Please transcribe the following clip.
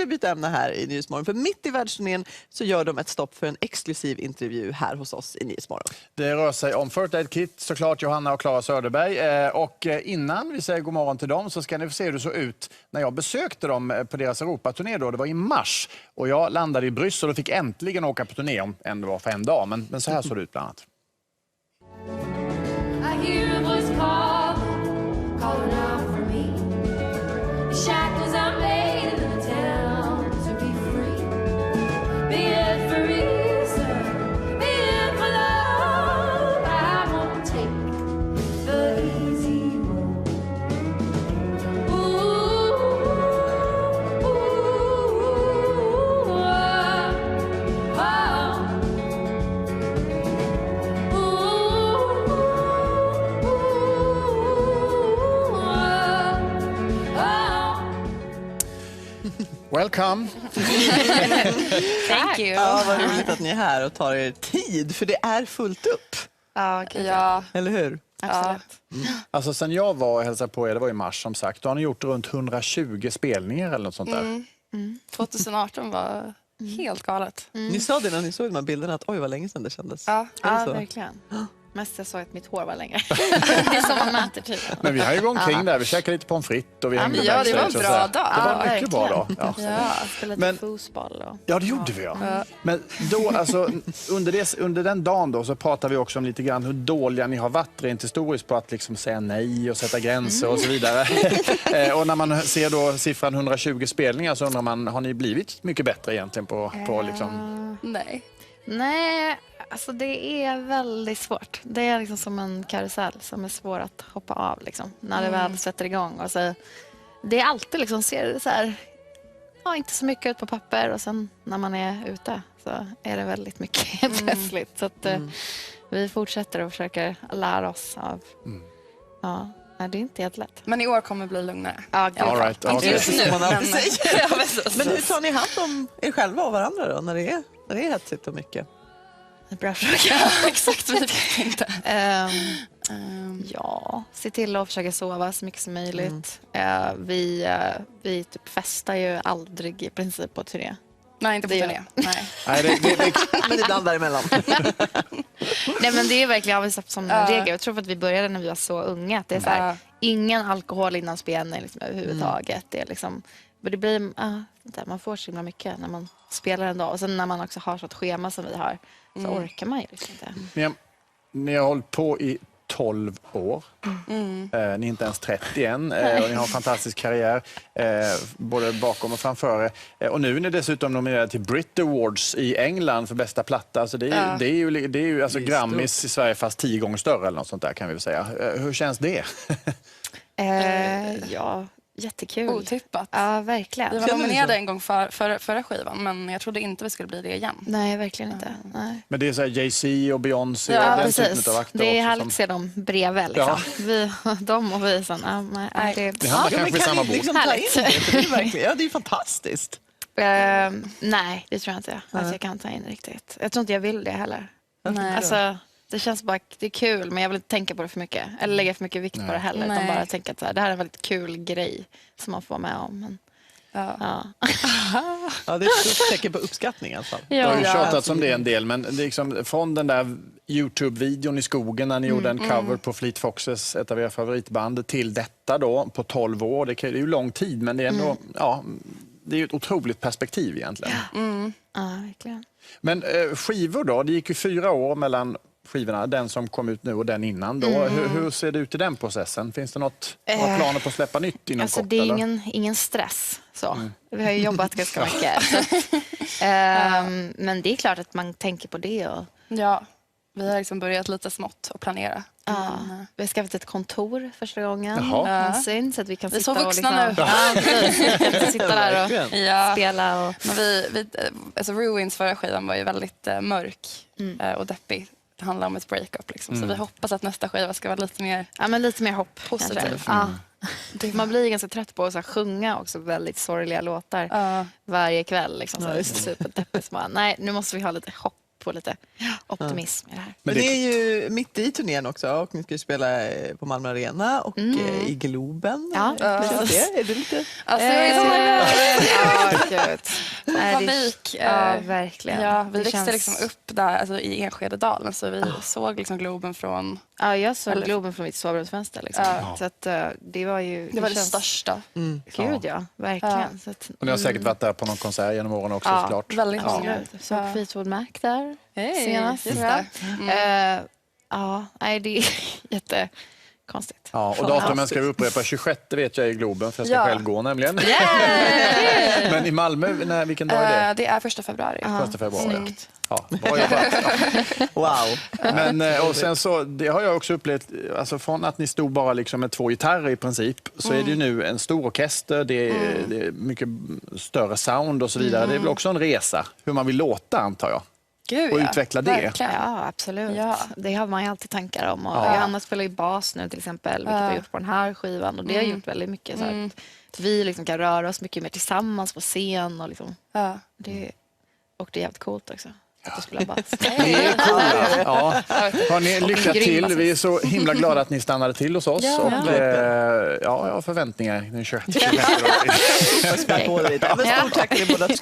Vi byter ämne här i Nyhetsmorgon. För mitt i världsturnén så gör de ett stopp för en exklusiv intervju här hos oss i Nyhetsmorgon. Det rör sig om First Aid Kit, såklart Johanna och Klara Söderberg. Och innan vi säger god morgon till dem så ska ni få se hur det såg ut när jag besökte dem på deras Europaturné då. Det var i mars och jag landade i Bryssel och fick äntligen åka på turné om det var för en dag. Men så här såg det ut bland annat. I hear a voice calling out for me. The shackles are made in the town to be free. Be it for reason, be it for love. I won't take the easy road. Welcome! Thank you. Ja, vad roligt att ni är här och tar er tid, för det är fullt upp. Ja, okay. Ja, eller hur? absolut. Alltså sen jag var och hälsade på er, det var i mars som sagt, då har ni gjort runt 120 spelningar eller något sånt där. 2018 var helt galet. Ni sa det när ni såg de här bilderna att oj vad länge sedan det kändes. Ja, verkligen. Mest jag såg att mitt hår var längre. Det är som man mäter tydligen. Men vi har ju gått omkring där, vi käkade lite pommes frites och vi hängde ja, det var en backstage bra och så. dag. Det var en Ja, mycket bra dag. Ja. Ja, spelade fotboll. Och... Ja, det gjorde vi. Ja. Men då, alltså, under den dagen då, så pratar vi också om lite grann hur dåliga ni har varit rent historiskt på att liksom säga nej och sätta gränser och så vidare. Och när man ser då siffran 120 spelningar så undrar man, har ni blivit mycket bättre egentligen på liksom... Nej, alltså det är väldigt svårt. Det är liksom som en karusell som är svår att hoppa av liksom, när det väl sätter igång. Och så, det är alltid liksom, ser det så här, ja, inte så mycket ut på papper och sen när man är ute så är det väldigt mycket helt plötsligt. Så att vi fortsätter och försöker lära oss av... Ja. Nej, det är inte helt lätt. Men i år kommer det bli lugnare. Ja, All right. Inte just nu, Men hur tar ni hand om er själva och varandra då, när det är hetsigt och mycket? Bra fråga. Exakt, vi vet inte. Ja, se till att försöka sova så mycket som möjligt. Vi typ festar ju aldrig i princip på turné. Nej, inte på turné. Nej. Men ibland däremellan. Nej, men det är verkligen, har vi satt som en regel. Jag tror att vi började när vi var så unga. Att det är så här, ingen alkohol innan spelning liksom, överhuvudtaget. Det är liksom, det blir, man får så himla mycket när man spelar en dag. Och sen när man också har så ett schema som vi har så orkar man ju liksom inte. Ni har hållit på i 12 år. Ni är inte ens 30 än. Och ni har en fantastisk karriär både bakom och framför er. Och nu är ni dessutom nominerade till Brit Awards i England för bästa platta. Alltså det är ju alltså Grammys i Sverige fast 10 gånger större eller något sånt där kan vi väl säga. Hur känns det? Ja, jättekul. Otippat. Ja, verkligen. Vi var nominerade en gång förra skivan, men jag trodde inte vi skulle bli det igen. Nej, verkligen inte. Nej. Men det är så här Jay-Z och Beyoncé Ja, och den precis. typen av akter. Det är också härligt att se dem bredvid. Liksom. De och vi. Sån, det hamnar kanske i samma båt. Liksom ta in det är verkligen, ja, det är ju fantastiskt. Nej, det tror jag inte. Att jag kan ta in riktigt. Jag tror inte jag vill det heller. Nej. Alltså, det känns bara, det är kul, men jag vill inte tänka på det för mycket. Eller lägga för mycket vikt på det heller. Utan bara tänka att det här är en väldigt kul grej som man får vara med om. Men, Ja, det är ett stort tecken på uppskattning i alla fall. Jag har ju tjatat om det en del, men det är liksom, från den där YouTube-videon i skogen när ni gjorde en cover på Fleet Foxes, ett av era favoritband, till detta då på 12 år. Det är ju lång tid, men det är ändå, det är ju ett otroligt perspektiv egentligen. ja, verkligen. Men skivor då, det gick ju 4 år mellan skivorna, den som kom ut nu och den innan då. Hur ser det ut i den processen? Finns det några planer på att släppa nytt inom Alltså, kort? det är eller? ingen stress. Så. Vi har ju jobbat ganska mycket. Men det är klart att man tänker på det. Och... Ja, vi har liksom börjat lite smått och planera. Vi har skaffat ett kontor första gången. Jaha. Så att vi kan Vi är sitta så vuxna och liksom, sitta där och spela. Och... Men alltså Ruins förra skivan var ju väldigt mörk och deppig. Det handlar om ett breakup liksom. Så vi hoppas att nästa skiva ska vara lite mer... Ja, men lite mer hopp. Positiv. Man blir ganska trött på att så här, sjunga också väldigt sorgliga låtar varje kväll. Liksom, så superdeppigt. Nej, nu måste vi ha lite hopp på lite optimism i det här. Men det är ju mitt i turnén också och ni ska ju spela på Malmö Arena och i Globen. Ja. Är det lite... Alltså, jag är så Gud. Nej, panik. Ja, verkligen. Ja, vi Det växte känns- liksom upp där alltså, i Enskededalen så vi såg liksom Globen från... Ja, jag såg Eller- Globen från mitt sovrumsfönster. Liksom. Så att, det var ju... Det var det känns- största. Gud, ja. Verkligen. Så att, Och ni har säkert varit där på någon konsert genom åren också Ja, såklart. Väldigt många. absolut. Såg Fleetwood Mac där senast. just tror jag. det. Ja, nej, det är jättekonstigt. Ja, och datumen ska vi upprepa 26 vet jag i Globen, för jag ska Ja. själv gå nämligen. Men i Malmö, vilken dag är det? Det är 1 februari. 1 februari. Ja, bra jobbat. Wow. Men, och sen så, det har jag också upplevt, alltså från att ni stod bara liksom med 2 gitarrer i princip, så är det ju nu en stor orkester, det är mycket större sound och så vidare. Det är väl också en resa, hur man vill låta antar jag. Gud, Och ja. utveckla det. Verkligen. Ja, absolut. Ja. Det har man ju alltid tankar om. Och Ja. Johanna spelar ju bas nu till exempel, vilket vi har gjort på den här skivan. Och det har gjort väldigt mycket så att vi liksom kan röra oss mycket mer tillsammans på scen. Och, liksom, Ja. och det är jävligt coolt också. Att du spelar bas. Ni är coola. Ja. Hörrni, lycka grym till. basist. Vi är så himla glada att ni stannade till hos oss. Ja. Och, jag har förväntningar den 26. Spär på det lite. Ja, men stort tack till er båda.